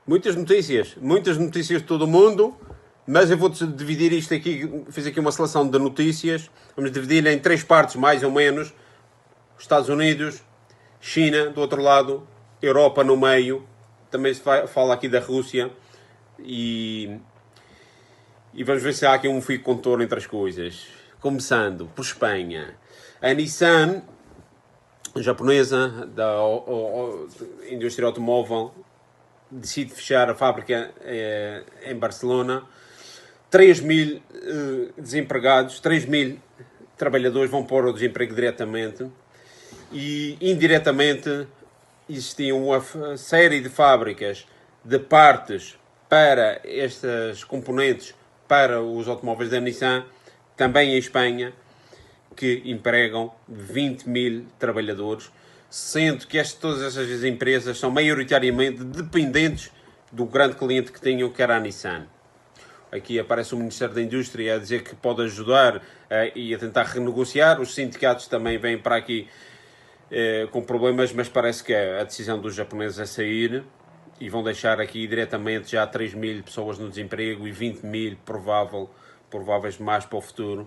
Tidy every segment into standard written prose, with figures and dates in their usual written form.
muitas notícias de todo o mundo, mas eu vou-te dividir isto aqui, fiz aqui uma seleção de notícias, vamos dividir em 3 partes, mais ou menos. Estados Unidos, China, do outro lado, Europa no meio, também se fala aqui da Rússia, e vamos ver se há aqui um fio contorno entre as coisas. Começando por Espanha. A Nissan, japonesa, da indústria automóvel, decide fechar a fábrica em Barcelona. 3.000 desempregados, 3.000 trabalhadores vão pôr o desemprego diretamente. E indiretamente existiam uma série de fábricas de partes para estes componentes para os automóveis da Nissan, também em Espanha, que empregam 20.000 trabalhadores, sendo que todas essas empresas são maioritariamente dependentes do grande cliente que tinham, que era a Nissan. Aqui aparece o Ministério da Indústria a dizer que pode ajudar e a tentar renegociar. Os sindicatos também vêm para aqui com problemas, mas parece que a decisão dos japoneses é sair e vão deixar aqui diretamente já 3.000 pessoas no desemprego e 20.000 prováveis mais para o futuro.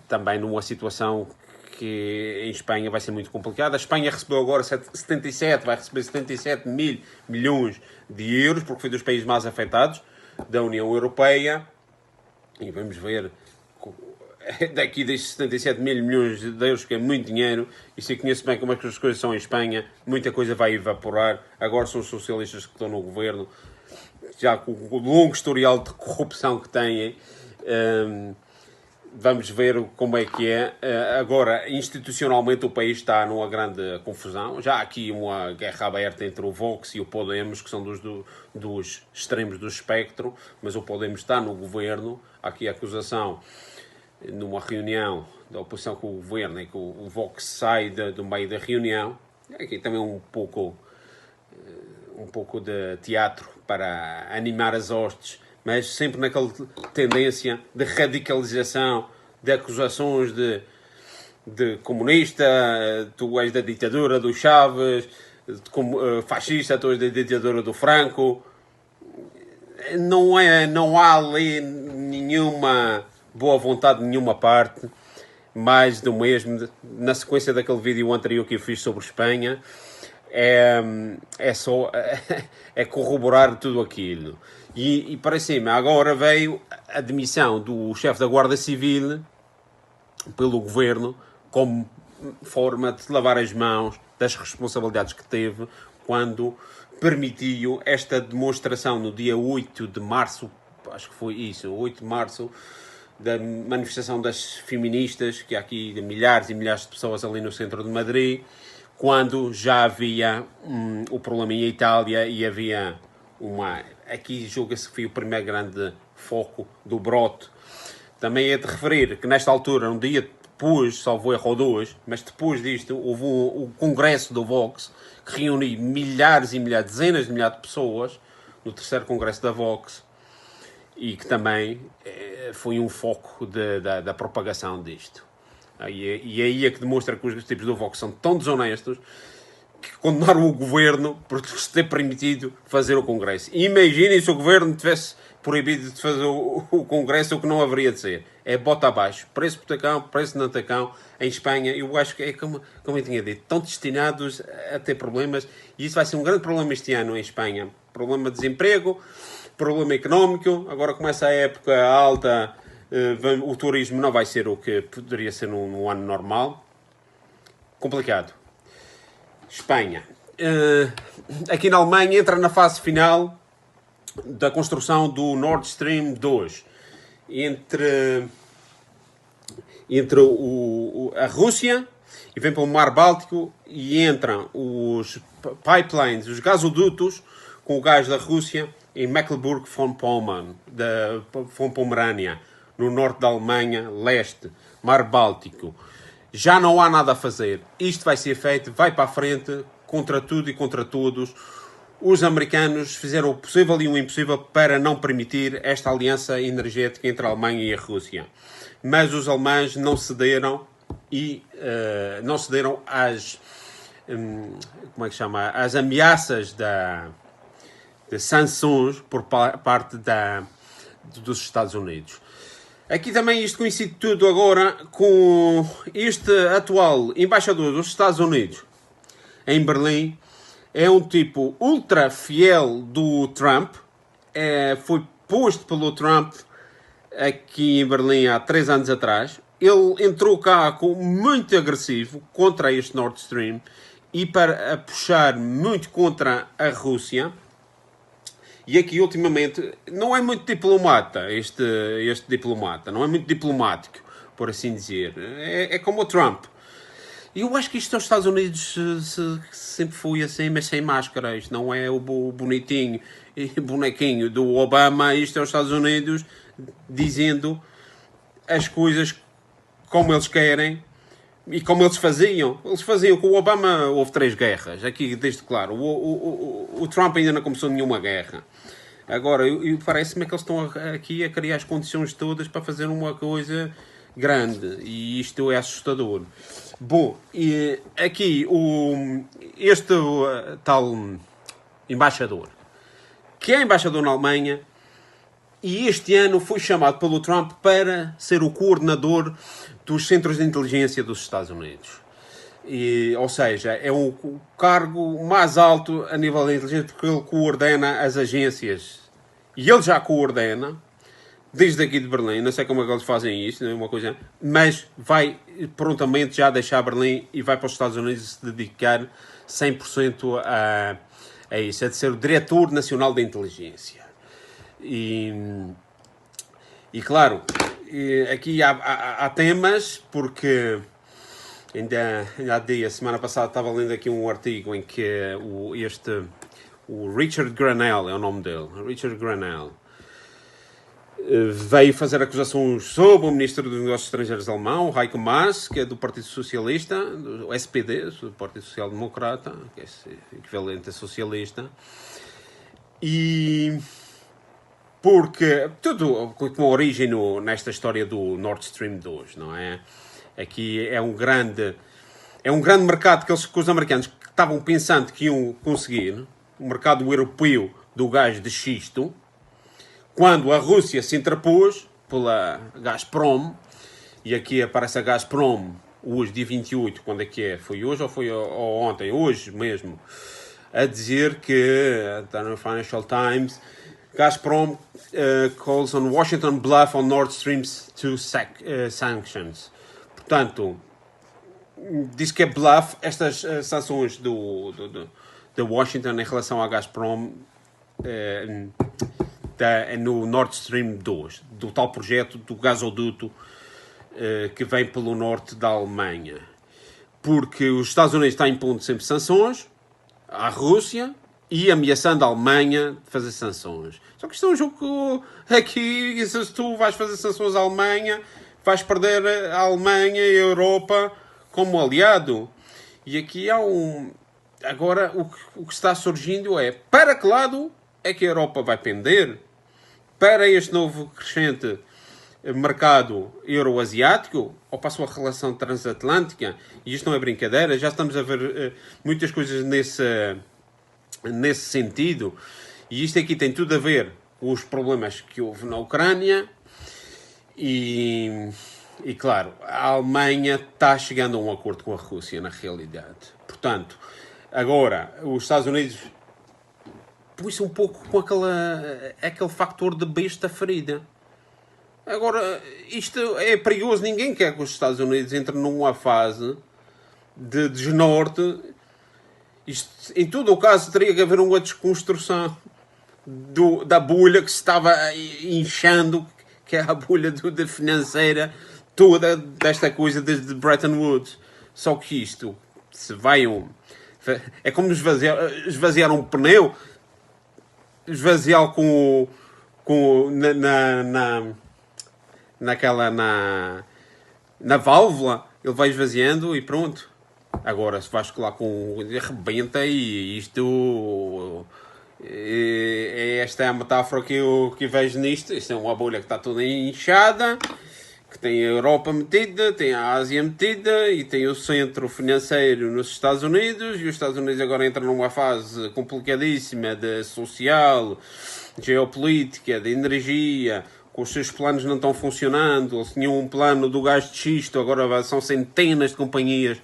Também numa situação que em Espanha vai ser muito complicada. A Espanha recebeu agora vai receber 77 mil milhões de euros, porque foi dos países mais afetados da União Europeia. E vamos ver daqui destes 77 mil milhões de euros, que é muito dinheiro, e se eu conheço bem como é que as coisas são em Espanha, muita coisa vai evaporar. Agora são os socialistas que estão no governo, já com o longo historial de corrupção que têm. Vamos ver como é que é. Agora, institucionalmente, o país está numa grande confusão. Já há aqui uma guerra aberta entre o Vox e o Podemos, que são dos extremos do espectro, mas o Podemos está no governo. Há aqui a acusação, numa reunião da oposição com o governo, em que o Vox sai do meio da reunião. Aqui também um pouco de teatro para animar as hostes, mas sempre naquela tendência de radicalização, de acusações de comunista, tu és da ditadura do Chaves, fascista, tu és da ditadura do Franco. Não há ali nenhuma boa vontade de nenhuma parte, mais do mesmo. Na sequência daquele vídeo anterior que eu fiz sobre Espanha, é só corroborar tudo aquilo. E para cima, agora veio a demissão do chefe da Guarda Civil pelo governo, como forma de lavar as mãos das responsabilidades que teve quando permitiu esta demonstração no dia 8 de março, acho que foi isso, 8 de março, da manifestação das feministas, que há aqui milhares e milhares de pessoas ali no centro de Madrid, quando já havia o problema em Itália e havia aqui julga-se que foi o primeiro grande foco do brote. Também é de referir que nesta altura, um dia depois, salvo erro ou dois, mas depois disto, houve o congresso do Vox, que reuniu milhares e milhares, dezenas de milhares de pessoas, no terceiro congresso da Vox, e que também foi um foco da propagação disto. E aí é que demonstra que os tipos do Vox são tão desonestos que condenaram o governo por ter permitido fazer o congresso. E imaginem se o governo tivesse proibido de fazer o congresso, o que não haveria de ser. É bota abaixo. Preço por tacão, preço não tacão. Em Espanha, eu acho que é como eu tinha dito, estão destinados a ter problemas, e isso vai ser um grande problema este ano em Espanha. Problema de desemprego, problema económico. Agora começa a época alta, o turismo não vai ser o que poderia ser num ano normal. Complicado. Espanha. Aqui na Alemanha entra na fase final da construção do Nord Stream 2 entre a Rússia, e vem para o Mar Báltico, e entram os pipelines, os gasodutos com o gás da Rússia em Mecklenburg-Vorpommern, no norte da Alemanha, leste, Mar Báltico. Já não há nada a fazer. Isto vai ser feito, vai para a frente, contra tudo e contra todos. Os americanos fizeram o possível e o impossível para não permitir esta aliança energética entre a Alemanha e a Rússia. Mas os alemães não cederam às às ameaças de sanções por parte dos Estados Unidos. Aqui também isto coincide tudo agora com este atual embaixador dos Estados Unidos em Berlim. É um tipo ultra fiel do Trump. Foi posto pelo Trump aqui em Berlim há 3 anos atrás. Ele entrou cá muito agressivo contra este Nord Stream e para puxar muito contra a Rússia. E aqui, ultimamente, não é muito diplomata, este diplomata. Não é muito diplomático, por assim dizer. É como o Trump. E eu acho que isto aos Estados Unidos sempre foi assim, mas sem máscara. Isto não é o bonitinho e bonequinho do Obama. Isto é os Estados Unidos dizendo as coisas como eles querem e como eles faziam. Eles faziam com o Obama, houve 3 guerras. Aqui, desde claro, o Trump ainda não começou nenhuma guerra. Agora, parece-me que eles estão aqui a criar as condições todas para fazer uma coisa grande. E isto é assustador. Bom, e aqui este tal embaixador, que é embaixador na Alemanha, e este ano foi chamado pelo Trump para ser o coordenador dos centros de inteligência dos Estados Unidos. Ou seja, é o cargo mais alto a nível da inteligência, porque ele coordena as agências. E ele já coordena, desde aqui de Berlim. Não sei como é que eles fazem isto, não é uma coisa, mas vai prontamente já deixar Berlim e vai para os Estados Unidos se dedicar 100% a isso, a de ser o diretor nacional da inteligência. E claro, aqui há temas, porque ainda há dias, semana passada, estava lendo aqui um artigo em que o Richard Grenell, é o nome dele, Richard Grenell, veio fazer acusações sobre o Ministro dos Negócios Estrangeiros alemão, Heiko Maas, que é do Partido Socialista, do SPD, do Partido Social Democrata, que é equivalente a socialista, e porque tudo com origem nesta história do Nord Stream 2, não é? Aqui é um grande mercado que os americanos estavam pensando que iam conseguir, o mercado europeu do gás de xisto, quando a Rússia se interpôs pela Gazprom, e aqui aparece a Gazprom, hoje, dia 28, quando é que é? Foi hoje ou foi ontem? Hoje mesmo, a dizer que, está no Financial Times, Gazprom calls on Washington bluff on Nord Stream 2 sanctions. Portanto, diz que é bluff estas sanções de Washington em relação à Gazprom no Nord Stream 2, do tal projeto do gasoduto que vem pelo norte da Alemanha. Porque os Estados Unidos estão impondo sempre sanções à Rússia e ameaçando a Alemanha de fazer sanções. Só que isto é um jogo aqui, se tu vais fazer sanções à Alemanha, vais perder a Alemanha e a Europa como aliado. E aqui há agora o que está surgindo é, para que lado é que a Europa vai pender? Para este novo crescente mercado euroasiático ou para a sua relação transatlântica? E isto não é brincadeira, já estamos a ver muitas coisas nesse sentido. E isto aqui tem tudo a ver com os problemas que houve na Ucrânia e claro, a Alemanha está chegando a um acordo com a Rússia, na realidade. Portanto, agora, os Estados Unidos põe-se um pouco com aquele factor de besta ferida. Agora, isto é perigoso. Ninguém quer que os Estados Unidos entrem numa fase de desnorte. Isto, em todo o caso, teria que haver uma desconstrução da bolha que se estava inchando, que é a bolha da financeira toda desta coisa desde Bretton Woods. Só que isto, se vai é como esvaziar um pneu, esvaziar na válvula, ele vai esvaziando e pronto. Agora, se vais colar arrebenta e isto... Esta é a metáfora que eu vejo nisto. Isto é uma bolha que está toda inchada, que que tem a Europa metida, tem a Ásia metida e tem o centro financeiro nos Estados Unidos, e os Estados Unidos agora entram numa fase complicadíssima de social, geopolítica, de energia, com os seus planos não estão funcionando. Eles tinham um plano do gás de xisto, agora são centenas de companhias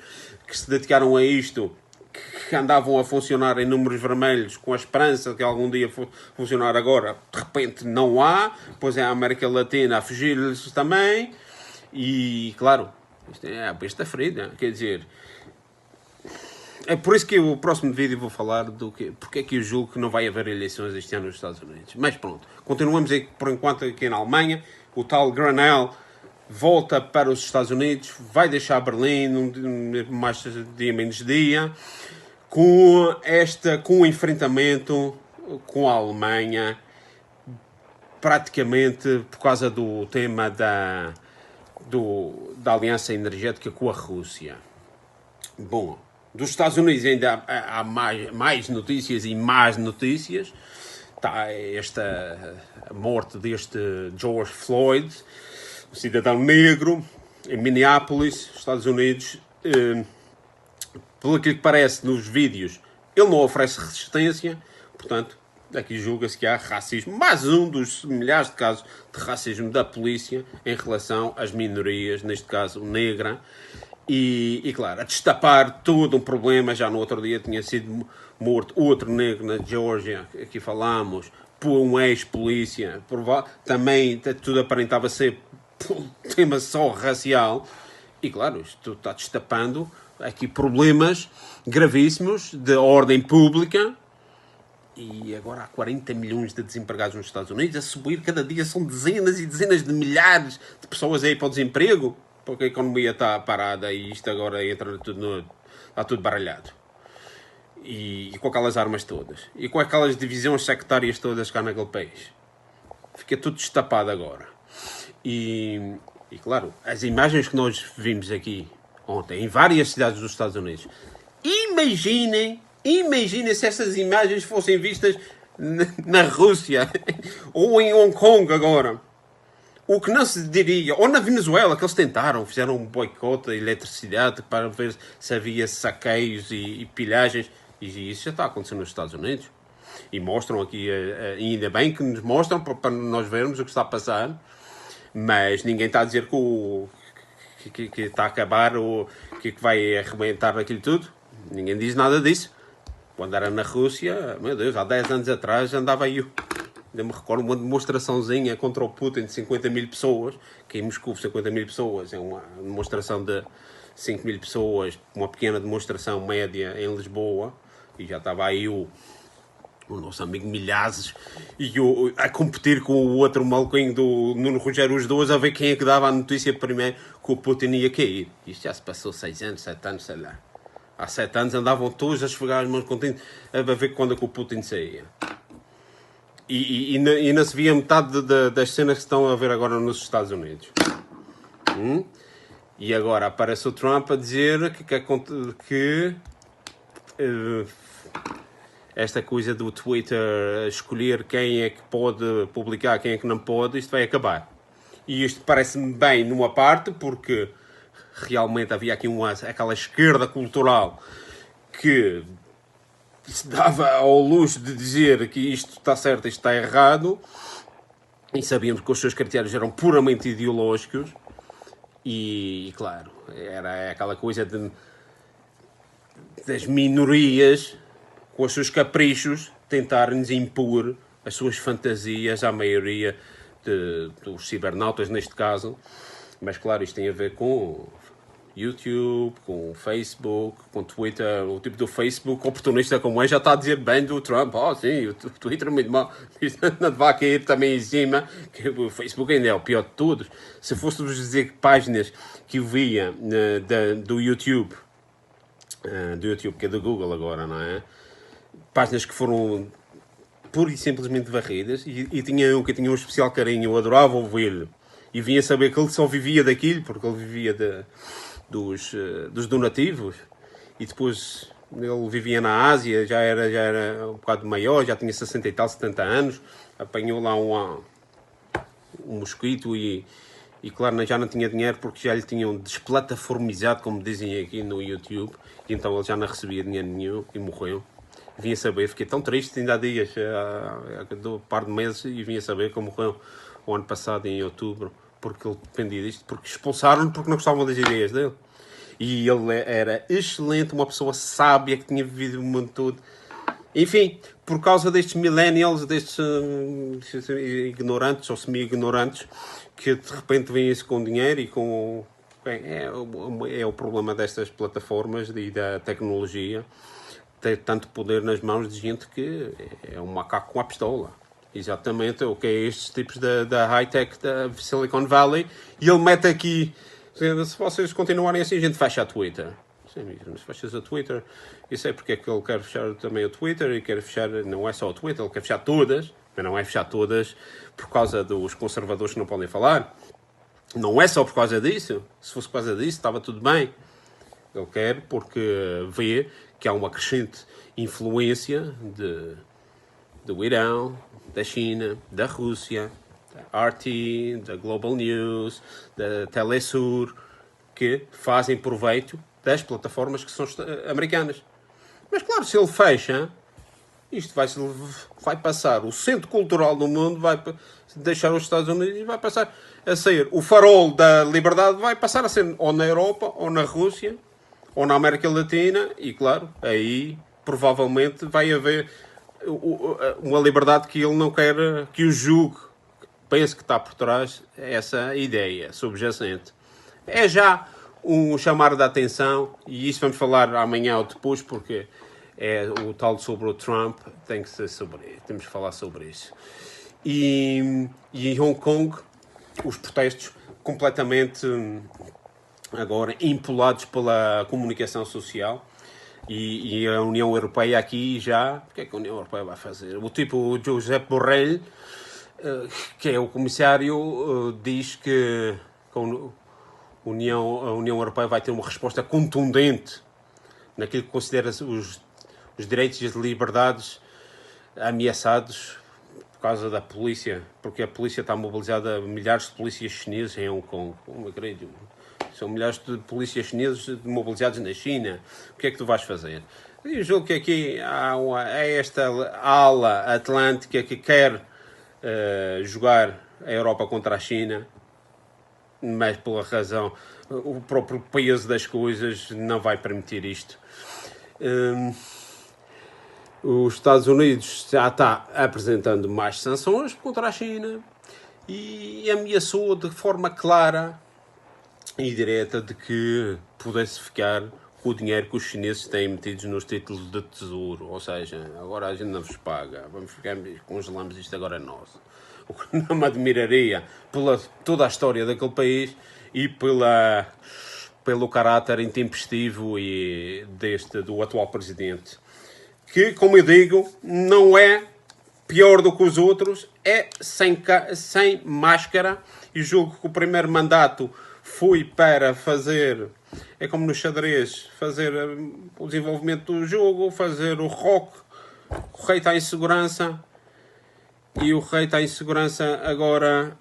que se dedicaram a isto, que andavam a funcionar em números vermelhos, com a esperança de que algum dia funcionar. Agora, de repente, não há. Pois é a América Latina a fugir-lhes também. E, claro, isto é a besta ferida. Quer dizer, é por isso que o próximo vídeo vou falar do que, porque é que eu julgo que não vai haver eleições este ano nos Estados Unidos. Mas pronto, continuamos aí, por enquanto aqui na Alemanha. O tal Grenell volta para os Estados Unidos, vai deixar Berlim mais dia menos dia, com o enfrentamento com a Alemanha, praticamente por causa do tema da aliança energética com a Rússia. Bom, dos Estados Unidos ainda há mais notícias e más notícias. Está a morte deste George Floyd, um cidadão negro, em Minneapolis, Estados Unidos. Pelo que parece nos vídeos, ele não oferece resistência, portanto, aqui julga-se que há racismo, mais um dos milhares de casos de racismo da polícia em relação às minorias, neste caso negra, e claro, a destapar todo um problema. Já no outro dia tinha sido morto outro negro na Geórgia, aqui falámos, por um ex-polícia, também tudo aparentava ser um tema só racial, e claro, isto está destapando aqui problemas gravíssimos de ordem pública. E agora há 40 milhões de desempregados nos Estados Unidos, a subir cada dia, são dezenas e dezenas de milhares de pessoas aí para o desemprego, porque a economia está parada e isto agora entra tudo está tudo baralhado. E com aquelas armas todas, e com aquelas divisões sectárias todas cá naquele país. Fica tudo destapado agora. E claro, as imagens que nós vimos aqui ontem, em várias cidades dos Estados Unidos, imaginem se essas imagens fossem vistas na Rússia ou em Hong Kong agora. O que não se diria, ou na Venezuela, que eles fizeram um boicote da eletricidade para ver se havia saqueios e pilhagens, e isso já está acontecendo nos Estados Unidos. E mostram aqui, ainda bem que nos mostram para nós vermos o que está a passar, mas ninguém está a dizer que está a acabar ou que vai arrebentar aquilo tudo. Ninguém diz nada disso. Quando era na Rússia, meu Deus, há 10 anos atrás andava aí, ainda me recordo, uma demonstraçãozinha contra o Putin de 50 mil pessoas, que em Moscou 50 mil pessoas é uma demonstração de 5 mil pessoas, uma pequena demonstração média em Lisboa, e já estava aí o nosso amigo Milhazes a competir com o outro maluquinho do Nuno Rogério, os dois, a ver quem é que dava a notícia primeiro que o Putin ia cair. Isto já se passou 6 anos, 7 anos, sei lá. Há 7 anos andavam todos a esfregar as mãos contentes a ver quando é que o Putin saía. E não se via metade das cenas que estão a ver agora nos Estados Unidos. E agora aparece o Trump a dizer que esta coisa do Twitter escolher quem é que pode publicar, quem é que não pode, isto vai acabar. E isto parece-me bem numa parte, porque realmente havia aqui aquela esquerda cultural que se dava ao luxo de dizer que isto está certo, isto está errado, e sabíamos que os seus critérios eram puramente ideológicos, e claro, era aquela coisa das minorias, com os seus caprichos, tentarem-nos impor as suas fantasias à maioria dos cibernautas, neste caso. Mas claro, isto tem a ver com YouTube, com Facebook, com Twitter. O tipo do Facebook, oportunista como é, já está a dizer bem do Trump. Sim, o Twitter é muito mau. Isto não vai cair também em cima, que o Facebook ainda é o pior de todos. Se fôssemos dizer que páginas que eu via do YouTube, que é do Google agora, não é? Páginas que foram pura e simplesmente varridas, e tinha um que tinha um especial carinho, eu adorava ouvi-lo, e vinha saber que ele só vivia daquilo, porque ele vivia dos donativos, e depois ele vivia na Ásia, já era um bocado maior, já tinha 60 e tal, 70 anos, apanhou lá um mosquito e E claro, já não tinha dinheiro porque já lhe tinham desplataformizado, como dizem aqui no YouTube. E então ele já não recebia dinheiro nenhum e morreu. Vinha saber, fiquei tão triste ainda há dias, há um par de meses, e vinha saber que ele morreu o ano passado, em outubro, porque ele dependia disto, porque expulsaram-no porque não gostavam das ideias dele. E ele era excelente, uma pessoa sábia que tinha vivido o mundo todo. Enfim, por causa destes millennials, destes ignorantes ou semi-ignorantes, que de repente vêm-se com dinheiro e com... É o problema destas plataformas e da tecnologia. Ter tanto poder nas mãos de gente que é um macaco com a pistola. Exatamente, o que é estes tipos da high-tech da Silicon Valley. E ele mete aqui, se vocês continuarem assim, a gente fecha a Twitter. Sim, mas fechas a Twitter. E sei porque é que ele quer fechar também o Twitter e quer fechar, não é só o Twitter, ele quer fechar todas, mas não é fechar todas por causa dos conservadores que não podem falar. Não é só por causa disso. Se fosse por causa disso, estava tudo bem. Ele quer porque vê que há uma crescente influência do Irão, da China, da Rússia, da RT, da Global News, da Telesur, que fazem proveito das plataformas que são americanas. Mas claro, se ele fecha, isto vai passar, o centro cultural do mundo vai deixar os Estados Unidos e vai passar a ser, o farol da liberdade vai passar a ser ou na Europa, ou na Rússia, ou na América Latina, e claro, aí provavelmente vai haver uma liberdade que ele não quer que o julgue. Penso que está por trás essa ideia subjacente. É já um chamar de atenção, e isso vamos falar amanhã ou depois, porque é o tal sobre o Trump, temos que falar sobre isso. E em Hong Kong, os protestos completamente agora empolados pela comunicação social, e a União Europeia aqui já... O que é que a União Europeia vai fazer? O tipo Josep Borrell, que é o comissário, diz que a União Europeia vai ter uma resposta contundente naquilo que considera os direitos e as liberdades ameaçados por causa da polícia, porque a polícia está mobilizada, milhares de polícias chineses em Hong Kong. São milhares de polícias chineses mobilizados na China. O que é que tu vais fazer? Eu julgo que aqui há esta ala atlântica que quer jogar a Europa contra a China, mas pela razão, o próprio peso das coisas não vai permitir isto. Os Estados Unidos já está apresentando mais sanções contra a China e ameaçou de forma clara e direta de que pudesse ficar com o dinheiro que os chineses têm metidos nos títulos de tesouro. Ou seja, agora a gente não vos paga, congelamos isto, agora é nosso. O que não me admiraria pela toda a história daquele país e pelo caráter intempestivo do atual presidente. Que, como eu digo, não é pior do que os outros, é sem máscara, e julgo que o primeiro mandato foi para fazer, é como no xadrez, fazer o desenvolvimento do jogo, fazer o rock. O rei está em segurança, e o rei está em segurança agora,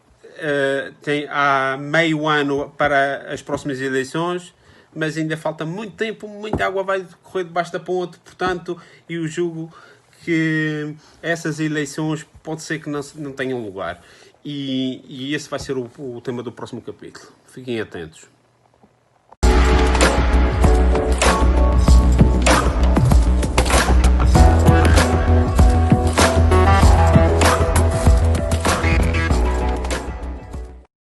há meio ano para as próximas eleições, mas ainda falta muito tempo, muita água vai correr debaixo da ponte, portanto, e eu julgo que essas eleições pode ser que não tenham lugar. E esse vai ser o tema do próximo capítulo. Fiquem atentos.